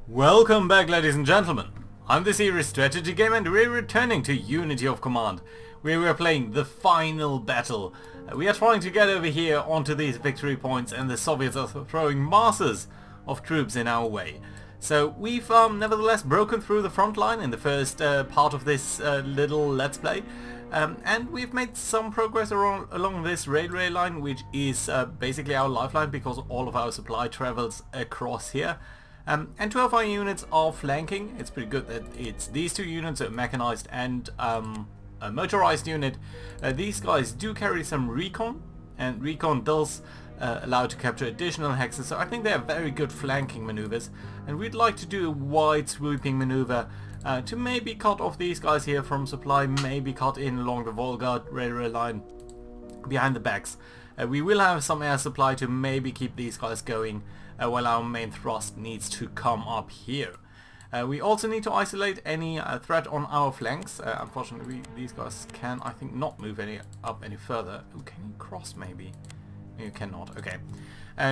Welcome back, ladies and gentlemen. I'm the Serious Strategy Game and we're returning to Unity of Command, where we're playing the final battle. We are trying to get over here onto these victory points and the Soviets are throwing masses of troops in our way. So we've nevertheless broken through the front line in the first part of this little let's play. And we've made some progress along this railway line, which is basically our lifeline because all of our supply travels across here. And 2 of our units are flanking. It's pretty good that it's these 2 units, a mechanized and a motorized unit. These guys do carry some recon, and recon does allow to capture additional hexes, so I think they are very good flanking maneuvers. And we'd like to do a wide swooping maneuver to maybe cut off these guys here from supply, maybe cut in along the Volga railway line behind the backs. We will have some air supply to maybe keep these guys going while our main thrust needs to come up here. We also need to isolate any threat on our flanks. Unfortunately, these guys can, I think, not move up any further. Ooh, can you cross maybe? You cannot. Okay.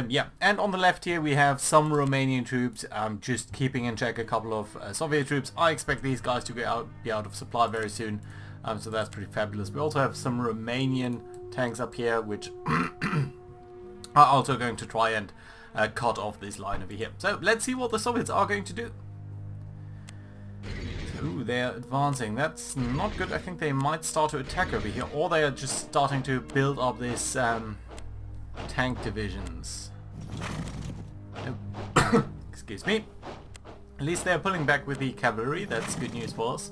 Yeah, and on the left here we have some Romanian troops. Just keeping in check a couple of Soviet troops. I expect these guys to be out of supply very soon. So that's pretty fabulous. We also have some Romanian tanks up here, which are also going to try and cut off this line over here. So let's see what the Soviets are going to do. Ooh, they're advancing. That's not good. I think they might start to attack over here, or they are just starting to build up this tank divisions. Oh. Excuse me. At least they're pulling back with the cavalry. That's good news for us.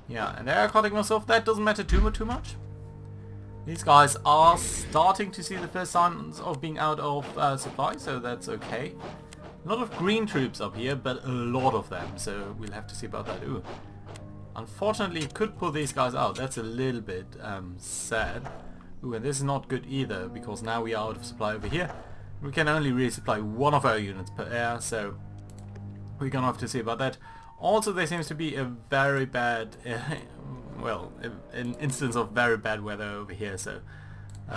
Yeah, and they're cutting us off. That doesn't matter too much. These guys are starting to see the first signs of being out of supply, so that's okay. A lot of green troops up here, but a lot of them, so we'll have to see about that. Ooh. Unfortunately, could pull these guys out. That's a little bit sad. Ooh, and this is not good either, because now we are out of supply over here. We can only resupply 1 of our units per air, so we're gonna have to see about that. Also, there seems to be a very bad, well, an instance of very bad weather over here, so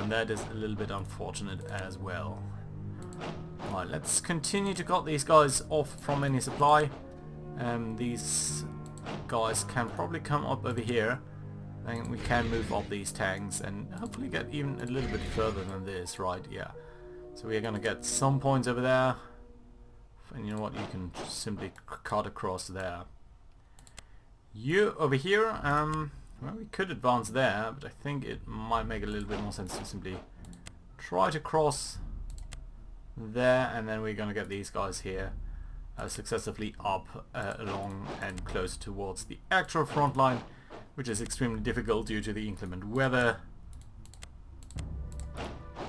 that is a little bit unfortunate as well. Right, let's continue to cut these guys off from any supply. These guys can probably come up over here, and we can move up these tanks and hopefully get even a little bit further than this, right? Yeah. So we're gonna get some points over there. And you know what, you can simply cut across there. You over here, well, we could advance there, but I think it might make a little bit more sense to simply try to cross there, and then we're gonna get these guys here successively up along and close towards the actual front line, which is extremely difficult due to the inclement weather.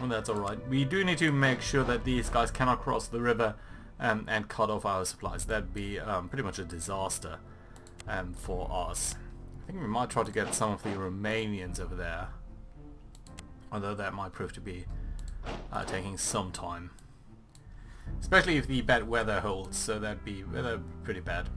Well, that's alright. We do need to make sure that these guys cannot cross the river and cut off our supplies. That'd be pretty much a disaster for us. I think we might try to get some of the Romanians over there, although that might prove to be taking some time, especially if the bad weather holds, so that'd be pretty bad.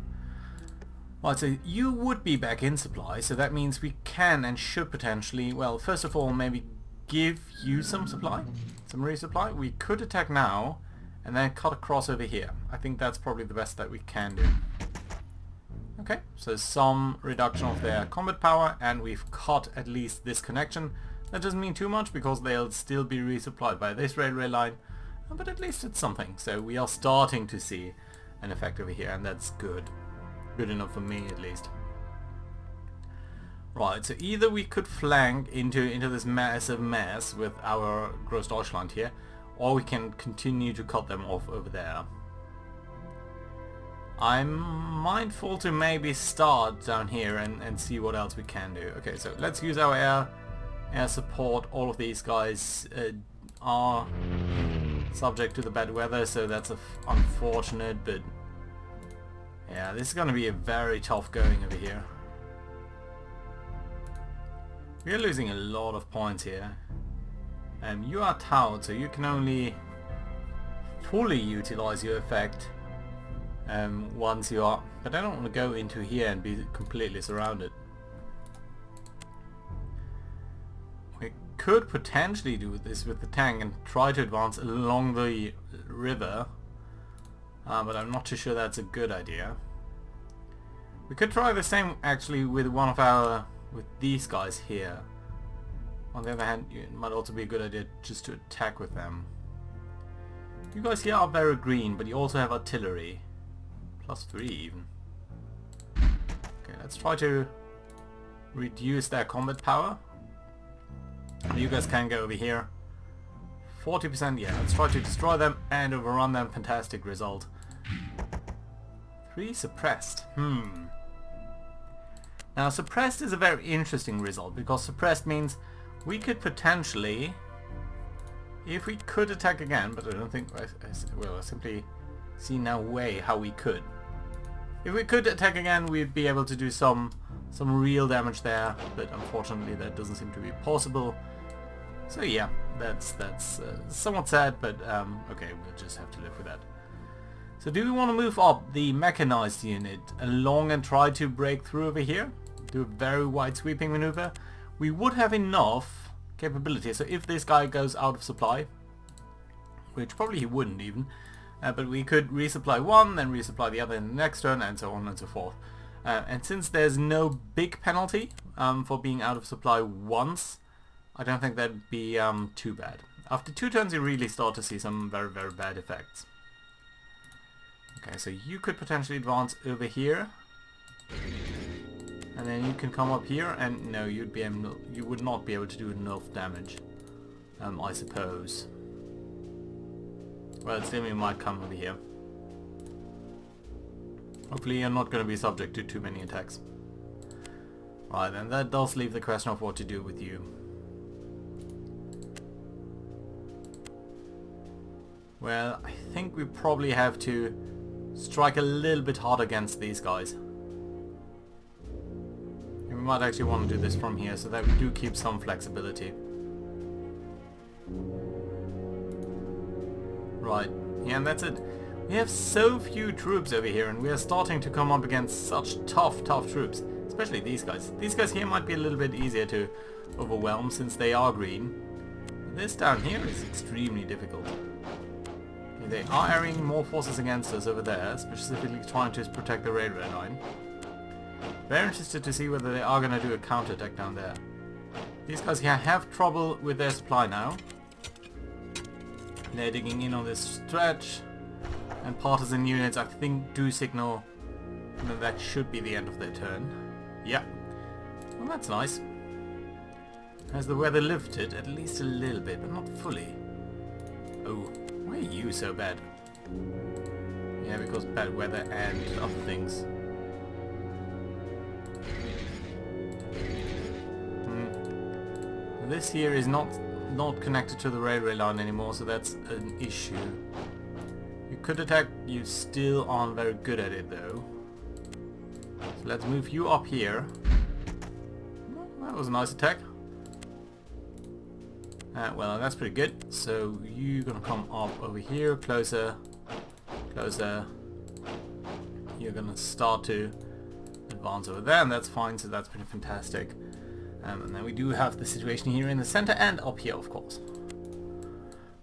Right, so you would be back in supply, so that means we can and should potentially, well, first of all, maybe give you some supply, some resupply. We could attack now and then cut across over here. I think that's probably the best that we can do. Okay, so some reduction of their combat power, and we've cut at least this connection. That doesn't mean too much because they'll still be resupplied by this railway line, but at least it's something. So we are starting to see an effect over here, and that's good. Good enough for me at least. Right, so either we could flank into this massive mess with our Großdeutschland here, or we can continue to cut them off over there. I'm mindful to maybe start down here and see what else we can do. Okay, so let's use our air support. All of these guys are subject to the bad weather, so that's unfortunate, but yeah, this is going to be a very tough going over here. We're losing a lot of points here. You are towed, so you can only fully utilize your effect once you are... But I don't want to go into here and be completely surrounded. We could potentially do this with the tank and try to advance along the river but I'm not too sure that's a good idea. We could try the same actually with with these guys here. On the other hand, it might also be a good idea just to attack with them. You guys here are very green, but you also have artillery. +3 even. Okay, let's try to reduce their combat power. You guys can go over here. 40%, yeah, let's try to destroy them and overrun them. Fantastic result. 3 suppressed. Now suppressed is a very interesting result, because suppressed means we could potentially, if we could attack again, but I don't think, well, I simply see no way how we could. If we could attack again, we'd be able to do some real damage there, but unfortunately that doesn't seem to be possible. So yeah, that's somewhat sad, but okay, we'll just have to live with that. So do we want to move up the mechanized unit along and try to break through over here? Do a very wide sweeping maneuver? We would have enough capability, so if this guy goes out of supply, which probably he wouldn't even, but we could resupply one, then resupply the other in the next turn, and so on and so forth. And since there's no big penalty for being out of supply once, I don't think that'd be too bad. After 2 turns you really start to see some very, very bad effects. Okay, so you could potentially advance over here. And then you can come up here, and no, you would not be able to do enough damage, I suppose. Well, still you might come over here. Hopefully you're not going to be subject to too many attacks. Right, then that does leave the question of what to do with you. Well, I think we probably have to strike a little bit hard against these guys. We might actually want to do this from here so that we do keep some flexibility. Right, yeah, and that's it. We have so few troops over here, and we are starting to come up against such tough troops. Especially these guys. These guys here might be a little bit easier to overwhelm since they are green. But this down here is extremely difficult. Okay, they are airing more forces against us over there, specifically trying to protect the railway line. Very interested to see whether they are going to do a counterattack down there. These guys here have trouble with their supply now. They're digging in on this stretch, and partisan units I think do signal that that should be the end of their turn. Yeah. Well, that's nice. Has the weather lifted? At least a little bit, but not fully. Oh, why are you so bad? Yeah, because bad weather and other things. This here is not connected to the railway line anymore, so that's an issue. You could attack, you still aren't very good at it though. So let's move you up here. Well, that was a nice attack. Well, that's pretty good. So you're gonna come up over here, closer, closer. You're gonna start to advance over there, and that's fine, so that's pretty fantastic. And then we do have the situation here in the center and up here, of course.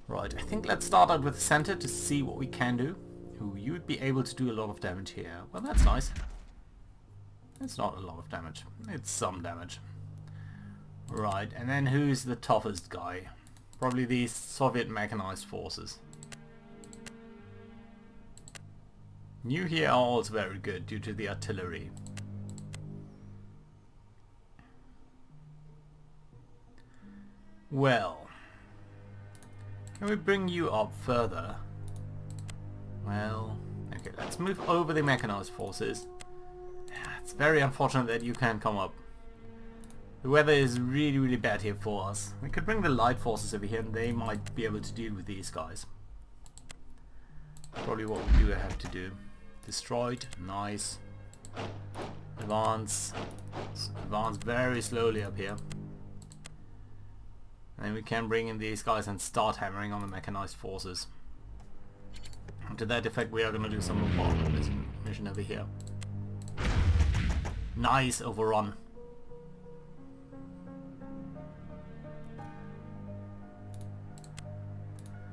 Right, I think let's start out with the center to see what we can do. Ooh, you would be able to do a lot of damage here. Well, that's nice. It's not a lot of damage. It's some damage. Right, and then who's the toughest guy? Probably the Soviet mechanized forces. You here are also very good due to the artillery. Well, can we bring you up further? Well, okay, let's move over the mechanized forces. It's very unfortunate that you can't come up. The weather is really bad here for us. We could bring the light forces over here and they might be able to deal with these guys. Probably what we do have to do. Destroyed, nice. Advance. Advance very slowly up here. And then we can bring in these guys and start hammering on the mechanized forces. And to that effect we are going to do some more of this mission over here. Nice overrun.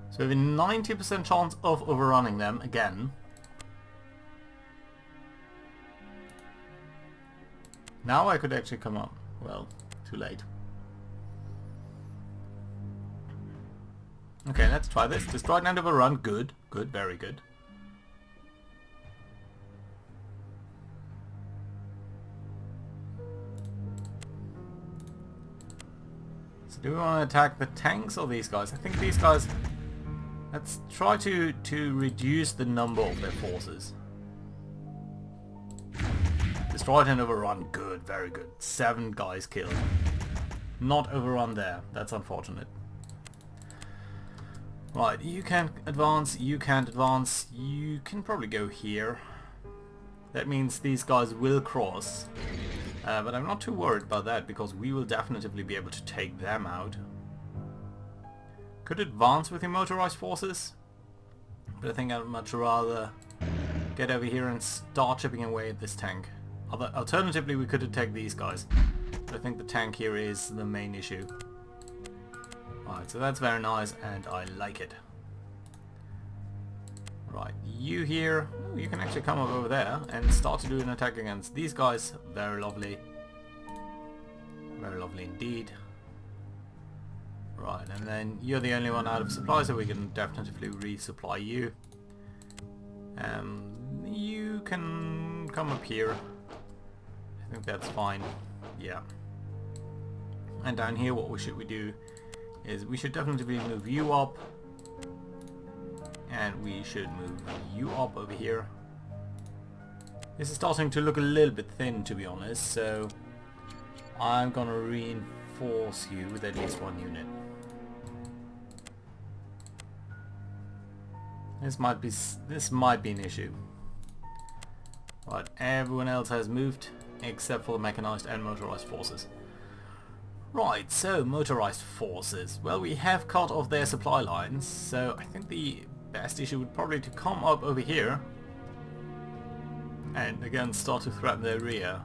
So we have a 90% chance of overrunning them again. Now I could actually come up. Well, too late. Okay, let's try this. Destroy and overrun. Good. Good. Very good. So do we want to attack the tanks or these guys? I think these guys... Let's try to reduce the number of their forces. Destroyed and overrun. Good. Very good. 7 guys killed. Not overrun there. That's unfortunate. Right, you can't advance, you can't advance, you can probably go here. That means these guys will cross. But I'm not too worried about that because we will definitely be able to take them out. Could advance with your motorized forces, but I think I'd much rather get over here and start chipping away at this tank. Alternatively, we could attack these guys, but I think the tank here is the main issue. Right, so that's very nice and I like it. Right, you here, you can actually come up over there and start to do an attack against these guys. Very lovely. Very lovely indeed. Right, and then you're the only one out of supply, so we can definitely resupply you. You can come up here. I think that's fine. Yeah. And down here, what should we do is we should definitely move you up. And we should move you up over here. This is starting to look a little bit thin, to be honest, so I'm gonna reinforce you with at least 1 unit. This might be an issue. Right, everyone else has moved except for the mechanized and motorized forces. Right, so motorized forces. Well, we have cut off their supply lines, so I think the best issue would probably to come up over here and again start to threaten their rear.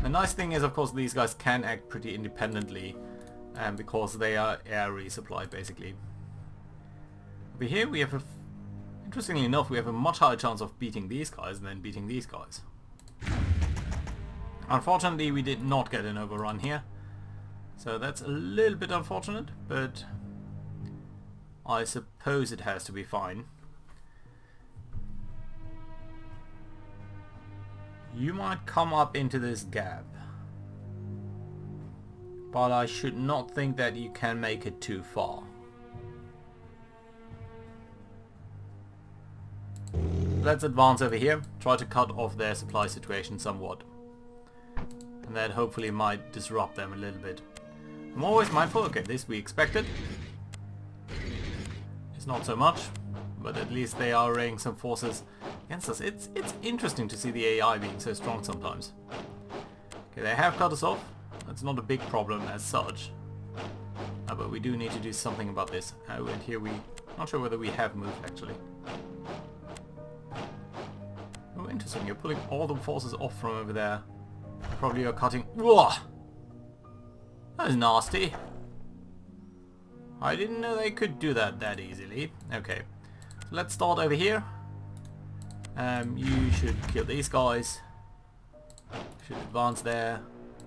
The nice thing is, of course, these guys can act pretty independently because they are air resupplied basically. Over here we have interestingly enough, we have a much higher chance of beating these guys than beating these guys. Unfortunately, we did not get an overrun here, so that's a little bit unfortunate, but I suppose it has to be fine. You might come up into this gap, but I should not think that you can make it too far. Let's advance over here, try to cut off their supply situation somewhat. And that hopefully might disrupt them a little bit. I'm always mindful, okay, this we expected. It's not so much, but at least they are arraying some forces against us. It's interesting to see the AI being so strong sometimes. Okay, they have cut us off. That's not a big problem as such. But we do need to do something about this. And here not sure whether we have moved actually. Oh, interesting, you're pulling all the forces off from over there. Probably are cutting... Whoa! That was nasty. I didn't know they could do that easily. Okay, so let's start over here. You should kill these guys. Should advance there.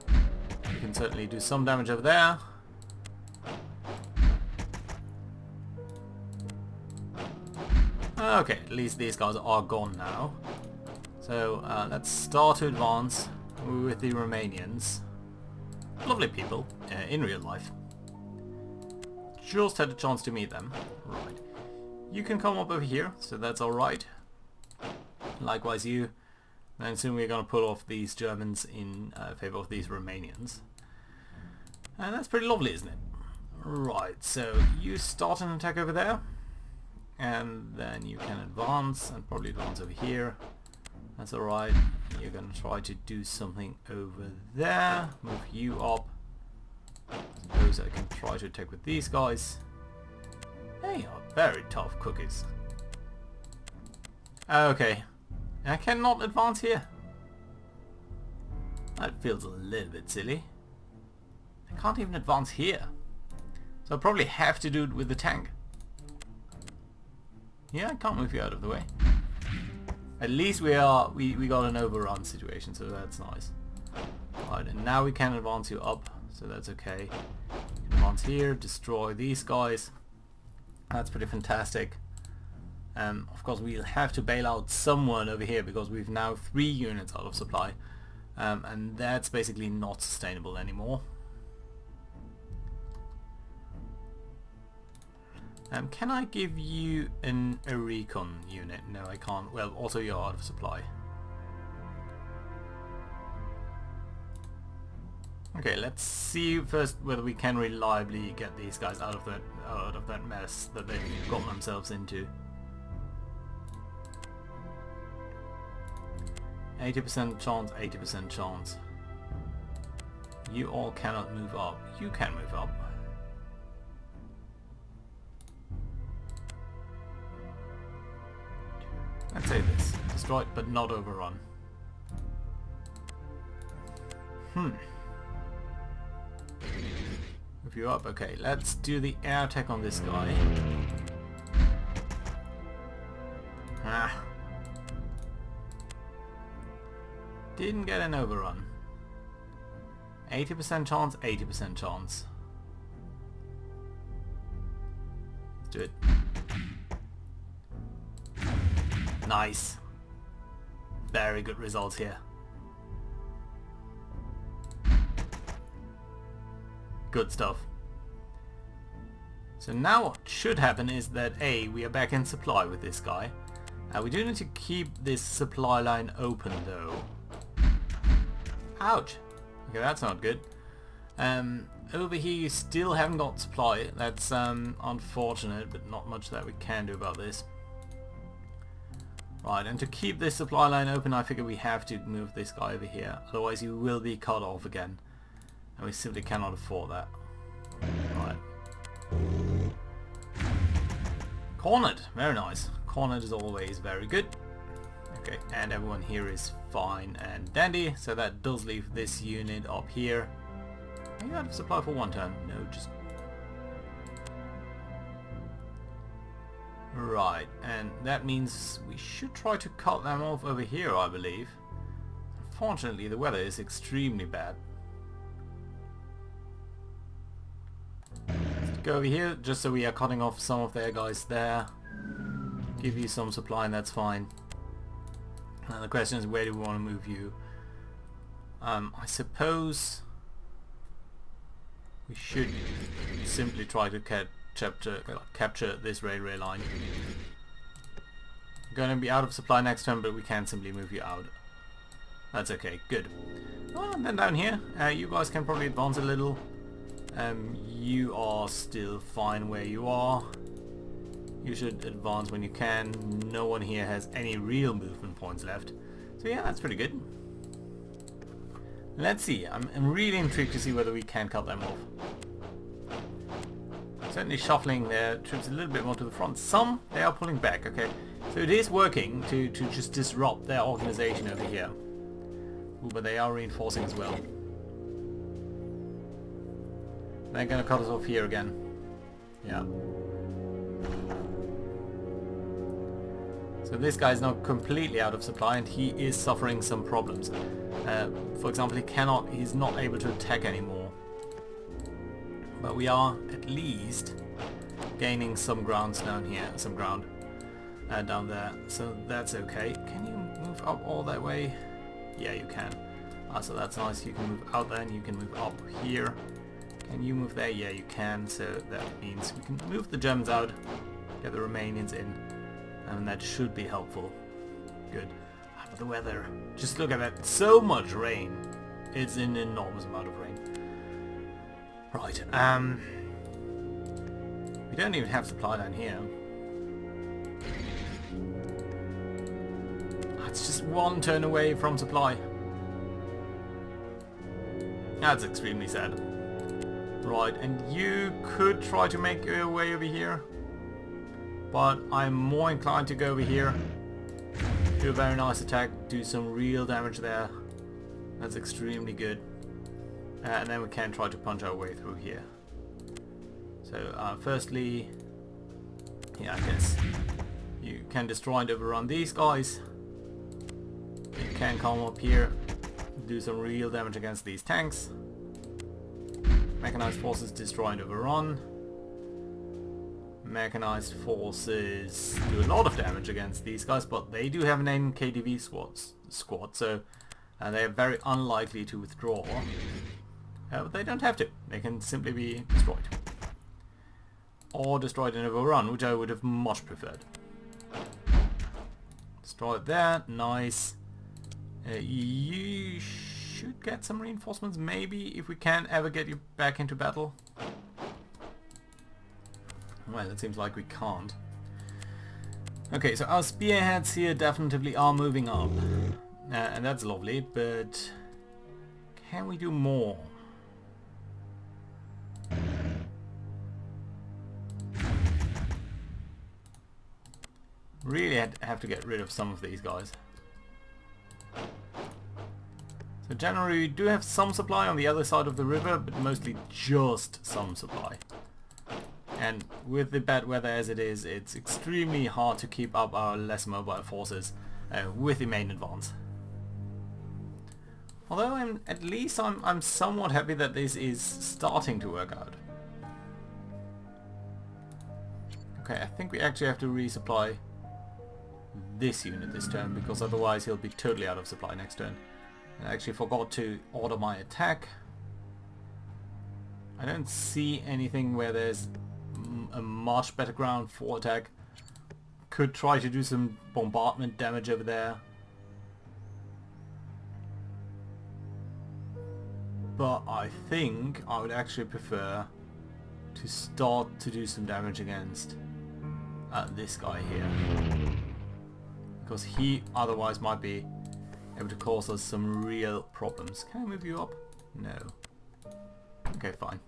You can certainly do some damage over there. Okay, at least these guys are gone now. So let's start to advance with the Romanians. Lovely people in real life. Just had a chance to meet them. Right. You can come up over here, so that's alright. Likewise you. Then soon we're going to pull off these Germans in favor of these Romanians. And that's pretty lovely, isn't it? Right, so you start an attack over there. And then you can advance, and probably advance over here. That's alright. You're going to try to do something over there. Move you up. Suppose I can try to attack with these guys. They are very tough cookies. Okay. I cannot advance here. That feels a little bit silly. I can't even advance here. So I probably have to do it with the tank. Yeah, I can't move you out of the way. At least we got an overrun situation, so that's nice. Right, and now we can advance you up, so that's okay. Advance here, destroy these guys. That's pretty fantastic. Of course, we'll have to bail out someone over here because we've now 3 units out of supply, and that's basically not sustainable anymore. Can I give you a recon unit? No, I can't. Well, also you're out of supply. Okay, let's see first whether we can reliably get these guys out of that mess that they've gotten themselves into. 80% chance, 80% chance. You all cannot move up. You can move up. Let's say this. Destroyed but not overrun. Move you up. Okay, let's do the air attack on this guy. Didn't get an overrun. 80% chance, 80% chance. Let's do it. Nice. Very good results here. Good stuff. So now what should happen is that we are back in supply with this guy. We do need to keep this supply line open though. Ouch. Okay, that's not good. Over here you still haven't got supply. That's unfortunate, but not much that we can do about this. Right, and to keep this supply line open, I figure we have to move this guy over here. Otherwise you will be cut off again. And we simply cannot afford that. Right. Cornered. Very nice. Cornered is always very good. Okay, and everyone here is fine and dandy. So that does leave this unit up here. Are you out of supply for 1 turn? No, just... Right, and that means we should try to cut them off over here, I believe. Unfortunately, the weather is extremely bad. Let's go over here, just so we are cutting off some of their guys there. Give you some supply and that's fine. And the question is, where do we want to move you? I suppose we should simply try to capture this railway line. Going to be out of supply next turn, but we can simply move you out. That's okay, good. Well, and then down here, you guys can probably advance a little. You are still fine where you are. You should advance when you can. No one here has any real movement points left. So yeah, that's pretty good. Let's see, I'm really intrigued to see whether we can cut them off. Certainly shuffling their troops a little bit more to the front. Some, they are pulling back, okay. So it is working to just disrupt their organization over here. Ooh, but they are reinforcing as well. They're gonna cut us off here again. Yeah. So this guy is now completely out of supply and he is suffering some problems. For example, he's not able to attack anymore. But we are at least gaining some grounds down here, some ground down there. So that's okay. Can you move up all that way? Yeah, you can. So that's nice. You can move out there and you can move up here. Can you move there? Yeah, you can. So that means we can move the Germans out, get the Romanians in, and that should be helpful. Good. But the weather, just look at that. So much rain. It's an enormous amount of rain. Right, we don't even have supply down here. It's just 1 turn away from supply. That's extremely sad. Right, and you could try to make your way over here, but I'm more inclined to go over here. Do a very nice attack, do some real damage there. That's extremely good. And then we can try to punch our way through here. So firstly, yeah, I guess you can destroy and overrun these guys. can come up here, do some real damage against these tanks. Mechanized forces destroy and overrun. Mechanized forces do a lot of damage against these guys, but they do have an NKTV squad, so they're very unlikely to withdraw. But they don't have to. They can simply be destroyed. Or destroyed and overrun, which I would have much preferred. Destroyed there, nice. You should get some reinforcements, maybe, if we can ever get you back into battle. Well, it seems like we can't. Okay, so our spearheads here definitely are moving up. And that's lovely, but can we do more? Really have to get rid of some of these guys. So generally we do have some supply on the other side of the river, but mostly just some supply. And with the bad weather as it is, it's extremely hard to keep up our less mobile forces with the main advance. Although at least I'm somewhat happy that this is starting to work out. Okay, I think we actually have to resupply this unit this turn, because otherwise he'll be totally out of supply next turn. I actually forgot to order my attack. I don't see anything where there's a much better ground for attack. Could try to do some bombardment damage over there. But I think I would actually prefer to start to do some damage against this guy here. Because he otherwise might be able to cause us some real problems. Can I move you up? No. Okay, fine.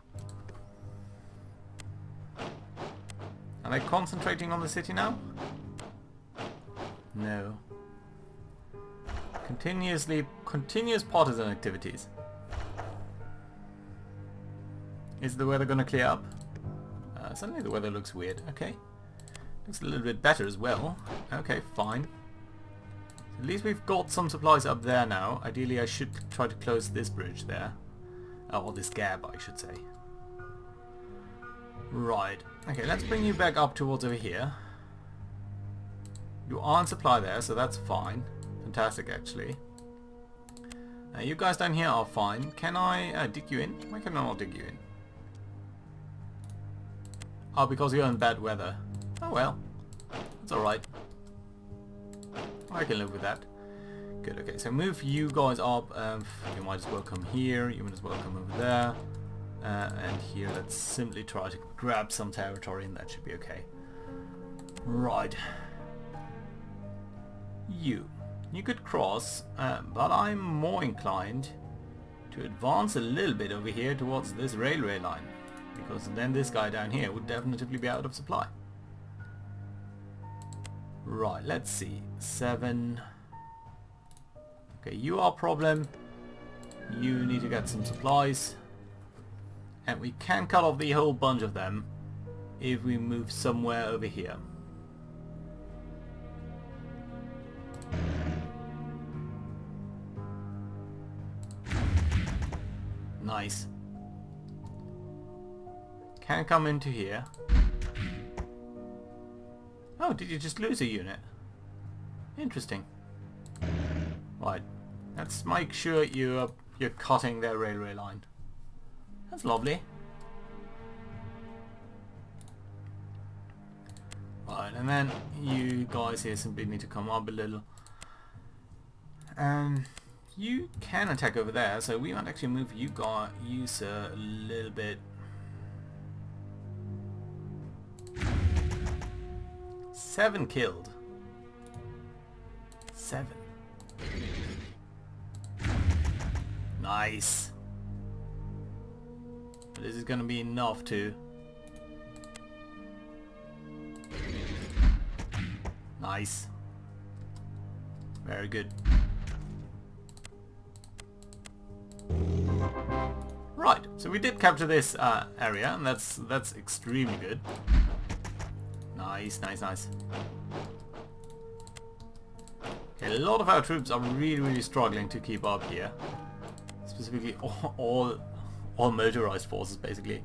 Are they concentrating on the city now? No. Continuous partisan activities. Is the weather gonna clear up? Suddenly the weather looks weird. Okay. Looks a little bit better as well. Okay, fine. At least we've got some supplies up there now. Ideally I should try to close this bridge there. Or this gap, I should say. Right. Okay, let's bring you back up towards over here. You are on supply there, so that's fine. Fantastic, actually. You guys down here are fine. Can I dig you in? Why can I not dig you in? Oh, because you're in bad weather. Oh well. It's alright. I can live with that. Good, okay, so move you guys up. You might as well come here, you might as well come over there. And here, let's simply try to grab some territory and that should be okay. Right. You could cross, but I'm more inclined to advance a little bit over here towards this railway line. Because then this guy down here would definitely be out of supply. Right, let's see. 7. Okay, you are a problem. You need to get some supplies. And we can cut off the whole bunch of them if we move somewhere over here. Nice. Can come into here. Oh, did you just lose a unit? Interesting. Right. Let's make sure you're cutting their railway line. That's lovely. Right, and then you guys here simply need to come up a little. You can attack over there, so we might actually move you guys a little bit. 7 killed. 7. Nice. This is gonna be enough to... Nice. Very good. Right, so we did capture this area, and that's extremely good. Nice, nice, nice. A lot of our troops are really struggling to keep up here. Specifically all motorized forces basically.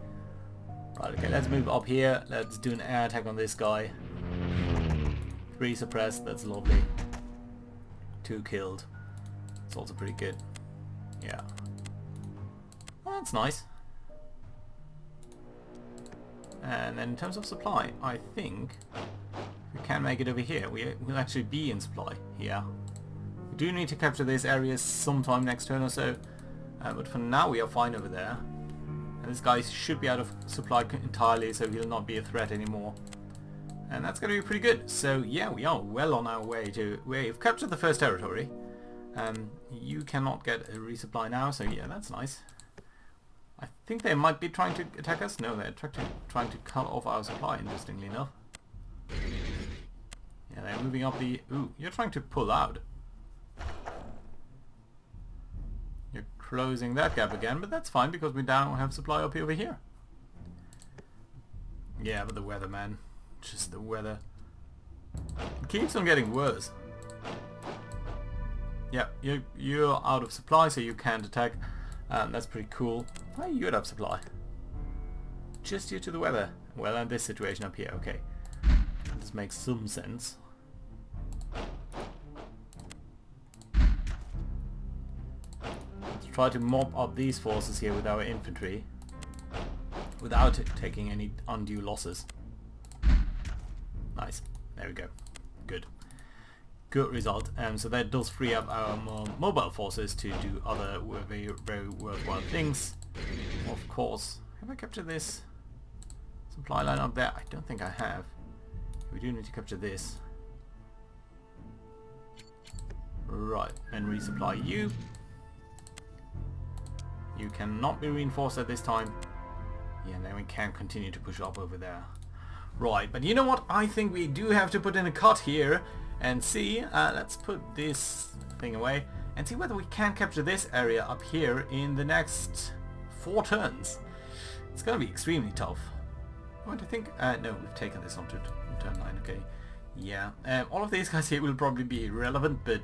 Right, okay, let's move up here. Let's do an air attack on this guy. 3 suppressed, that's lovely. 2 killed. It's also pretty good. Yeah. Well, that's nice. And then in terms of supply, I think we can make it over here. We'll actually be in supply here. We do need to capture this area sometime next turn or so. But for now we are fine over there. And this guy should be out of supply entirely, so he'll not be a threat anymore. And that's going to be pretty good. So yeah, we are well on our way to... We've captured the first territory. You cannot get a resupply now, so yeah, that's nice. I think they might be trying to attack us. No, they're trying to cut off our supply, interestingly enough. Yeah, they're moving up the... Ooh, you're trying to pull out. You're closing that gap again, but that's fine because we now have supply up over here. Yeah, but the weather, man. Just the weather. It keeps on getting worse. Yeah, you're out of supply, so you can't attack. That's pretty cool. Why are you out of supply? Just due to the weather. Well, and this situation up here, okay. This makes some sense. Let's try to mop up these forces here with our infantry without taking any undue losses. Nice. There we go. Good. Good result. So that does free up our more mobile forces to do other very worthwhile things. Of course. Have I captured this supply line up there? I don't think I have. We do need to capture this. Right, and resupply you. You cannot be reinforced at this time. Yeah, then we can continue to push up over there. Right, but you know what? I think we do have to put in a cut here and see. Let's put this thing away and see whether we can capture this area up here in the next 4 turns. It's going to be extremely tough. What do you think? No, we've taken this onto turn 9, okay. Yeah, all of these guys here will probably be irrelevant, but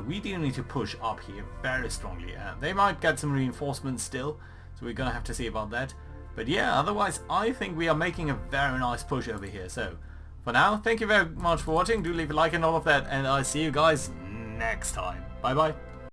we do need to push up here very strongly. They might get some reinforcements still, so we're going to have to see about that. But yeah, otherwise I think we are making a very nice push over here. So for now, thank you very much for watching. Do leave a like and all of that, and I'll see you guys next time. Bye bye.